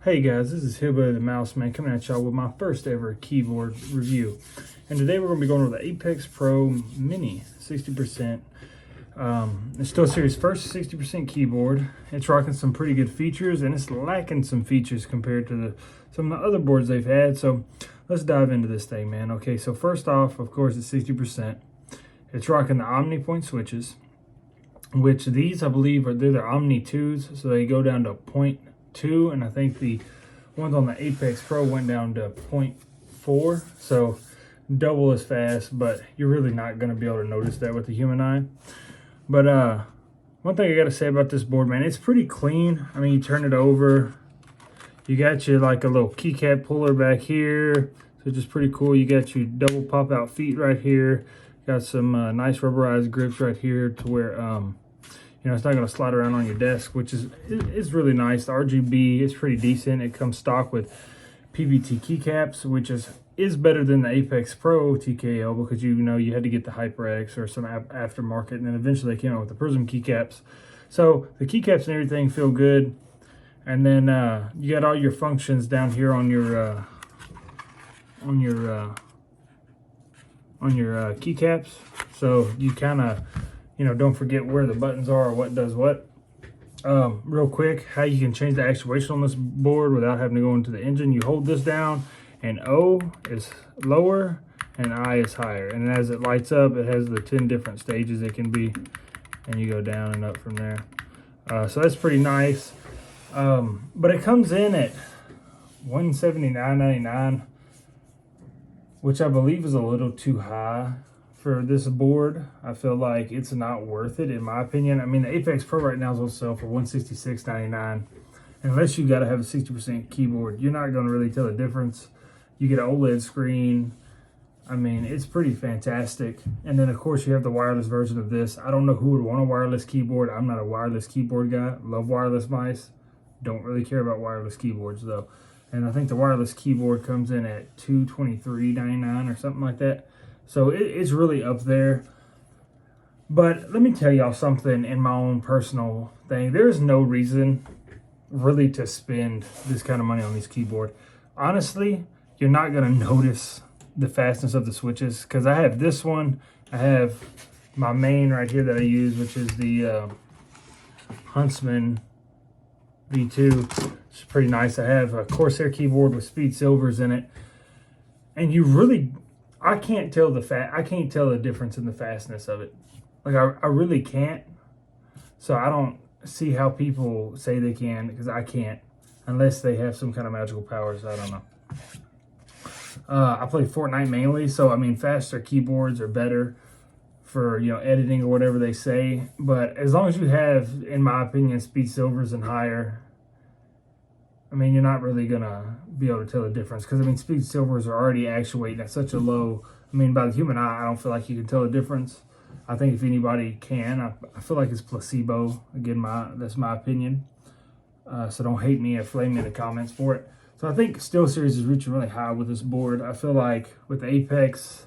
Hey guys, this is Hibba the Mouse Man coming at y'all with my first ever keyboard review. And today we're going to be going over the Apex Pro Mini 60%. It's SteelSeries' first 60% keyboard. It's rocking some pretty good features and it's lacking some features compared to some of the other boards they've had. So let's dive into this thing, man. Okay, so first off, of course, it's 60%. It's rocking the OmniPoint switches, which these I believe they're the Omni 2s, so they go down to 0.2, and I think the ones on the Apex Pro went down to 0.4, so double as fast, but you're really not going to be able to notice that with the human eye. But one thing I got to say about this board, man, it's pretty clean. I mean, you turn it over, you got your like a little keycap puller back here, so just pretty cool. You got your double pop out feet right here, got some nice rubberized grips right here to where you know, it's not going to slide around on your desk, which is really nice. The RGB is pretty decent. It comes stock with PVT keycaps, which is better than the Apex Pro TKO, because you know you had to get the HyperX or some aftermarket, and then eventually they came out with the Prism keycaps. So the keycaps and everything feel good. And then you got all your functions down here on your keycaps. So you kind of, you know, don't forget where the buttons are or what does what. Real quick, how you can change the actuation on this board without having to go into the engine. You hold this down and O is lower and I is higher. And as it lights up, it has the 10 different stages it can be. And you go down and up from there. So that's pretty nice. But it comes in at $179.99, which I believe is a little too high for this board. I feel like it's not worth it, in my opinion. I mean, the Apex Pro right now is on sale for $166.99. Unless you got to have a 60% keyboard, you're not going to really tell the difference. You get an OLED screen. I mean, it's pretty fantastic. And then, of course, you have the wireless version of this. I don't know who would want a wireless keyboard. I'm not a wireless keyboard guy. Love wireless mice. Don't really care about wireless keyboards, though. And I think the wireless keyboard comes in at $223.99 or something like that. So it's really up there. But let me tell y'all something in my own personal thing. There's no reason really to spend this kind of money on this keyboard. Honestly, you're not going to notice the fastness of the switches, because I have this one. I have my main right here that I use, which is the Huntsman V2. It's pretty nice. I have a Corsair keyboard with speed silvers in it. And you really, I can't tell the difference in the fastness of it. Like I really can't. So I don't see how people say they can, because I can't, unless they have some kind of magical powers. I don't know. I play Fortnite mainly, so I mean, faster keyboards are better for, you know, editing or whatever they say. But as long as you have, in my opinion, speed silvers and higher, I mean, you're not really gonna be able to tell the difference, because I mean, speed silvers are already actuating at such a low. I mean, by the human eye, I don't feel like you can tell the difference. I think if anybody can, I feel like it's placebo. Again, that's my opinion. So don't hate me or flame me in the comments for it. So I think SteelSeries is reaching really high with this board. I feel like with the Apex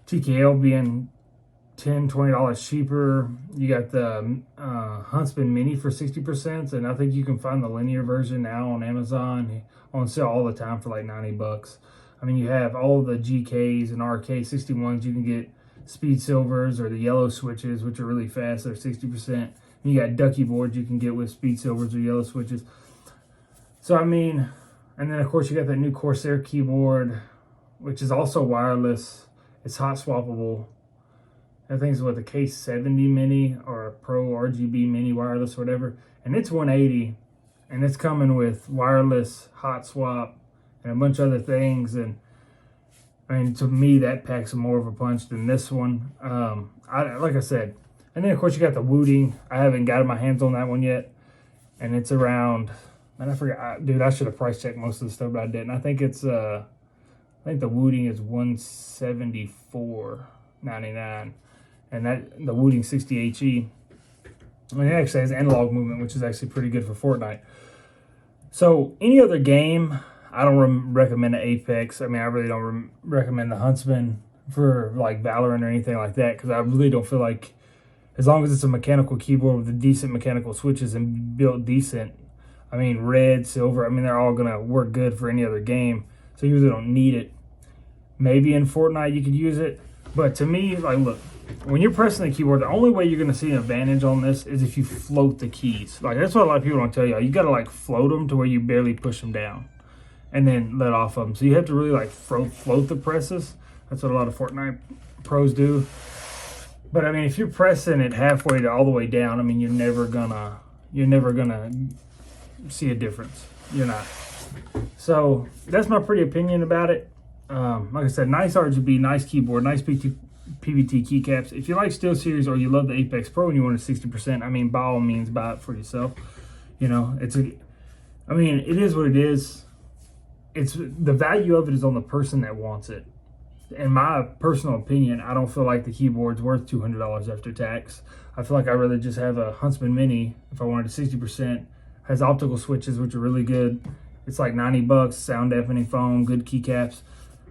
TKL being $10, $20 cheaper, you got the Huntsman Mini for 60%, and I think you can find the linear version now on Amazon on sale all the time for like $90. I mean, you have all the GKs and RK61s. You can get speed silvers or the yellow switches, which are really fast. They're 60%. And you got ducky boards you can get with speed silvers or yellow switches. So I mean, and then of course you got that new Corsair keyboard, which is also wireless. It's hot swappable. I think it's what, the K70 Mini or a Pro RGB Mini wireless or whatever. And it's $180, and it's coming with wireless, hot swap, and a bunch of other things. And I mean, to me, that packs more of a punch than this one. Like I said, and then of course you got the Wooting. I haven't gotten my hands on that one yet, and it's around. And I forgot, dude. I should have price checked most of the stuff, but I didn't. I think it's I think the Wooting is $174.99, and that the Wooting 60HE. I mean, it actually has analog movement, which is actually pretty good for Fortnite. So any other game, I don't recommend the Apex. I mean, I really don't recommend the Huntsman for like Valorant or anything like that, because I really don't feel like, as long as it's a mechanical keyboard with the decent mechanical switches and built decent, I mean, red, silver, I mean, they're all going to work good for any other game. So you really don't need it. Maybe in Fortnite you could use it. But to me, like, look, when you're pressing the keyboard, the only way you're going to see an advantage on this is if you float the keys. Like, that's what a lot of people don't tell you. You got to, like, float them to where you barely push them down and then let off of them. So you have to really, like, float the presses. That's what a lot of Fortnite pros do. But, I mean, if you're pressing it halfway to all the way down, I mean, you're never gonna see a difference. You're not. So that's my pretty opinion about it. Like I said, nice RGB, nice keyboard, nice PVT keycaps. If you like SteelSeries or you love the Apex Pro and you want a 60%, I mean, by all means, buy it for yourself. You know, I mean, it is what it is. It's the value of it is on the person that wants it. In my personal opinion, I don't feel like the keyboard's worth $200 after tax. I feel like I'd rather just have a Huntsman Mini if I wanted a 60%. Has optical switches, which are really good. It's like $90, sound deafening foam, good keycaps.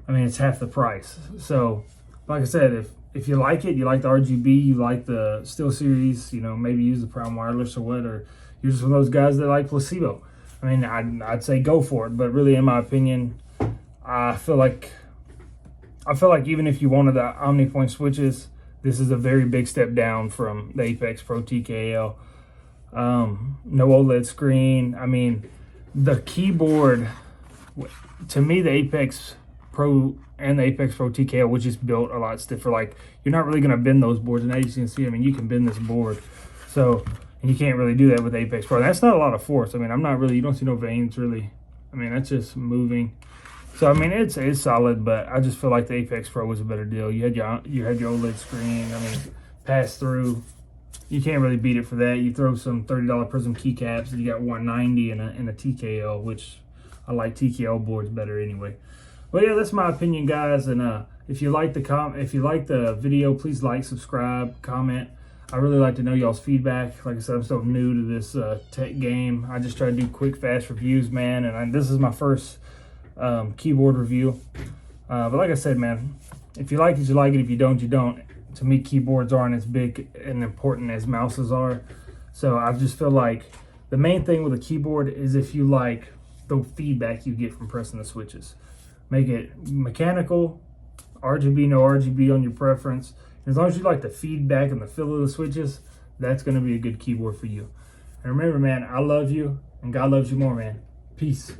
I mean, it's half the price. So, like I said, if you like it, you like the RGB, you like the SteelSeries, you know, maybe use the Prime Wireless or what, or you're just one of those guys that like placebo. I mean, I'd say go for it. But really, in my opinion, I feel like even if you wanted the OmniPoint switches, this is a very big step down from the Apex Pro TKL. No OLED screen. I mean, the keyboard, to me, the Apex Pro and the Apex Pro TKL was just built a lot stiffer. Like, you're not really going to bend those boards. And as you can see, I mean, you can bend this board. So, and you can't really do that with the Apex Pro. That's not a lot of force. I mean, you don't see no veins really. I mean, that's just moving. So, I mean, it's solid, but I just feel like the Apex Pro was a better deal. You had your OLED screen. I mean, pass through. You can't really beat it for that. You throw some $30 Prism keycaps, and you got 190 in a TKL, which I like TKL boards better anyway. But yeah, that's my opinion, guys. And if you like the video, please like, subscribe, comment. I really like to know y'all's feedback. Like I said, I'm so new to this tech game. I just try to do quick, fast reviews, man. And this is my first keyboard review. But like I said, man, if you like it, you like it. If you don't, you don't. To me, keyboards aren't as big and important as mouses are. So I just feel like the main thing with a keyboard is if you like the feedback you get from pressing the switches. Make it mechanical, RGB, no RGB on your preference. As long as you like the feedback and the feel of the switches, that's going to be a good keyboard for you. And remember, man, I love you, and God loves you more, man. Peace.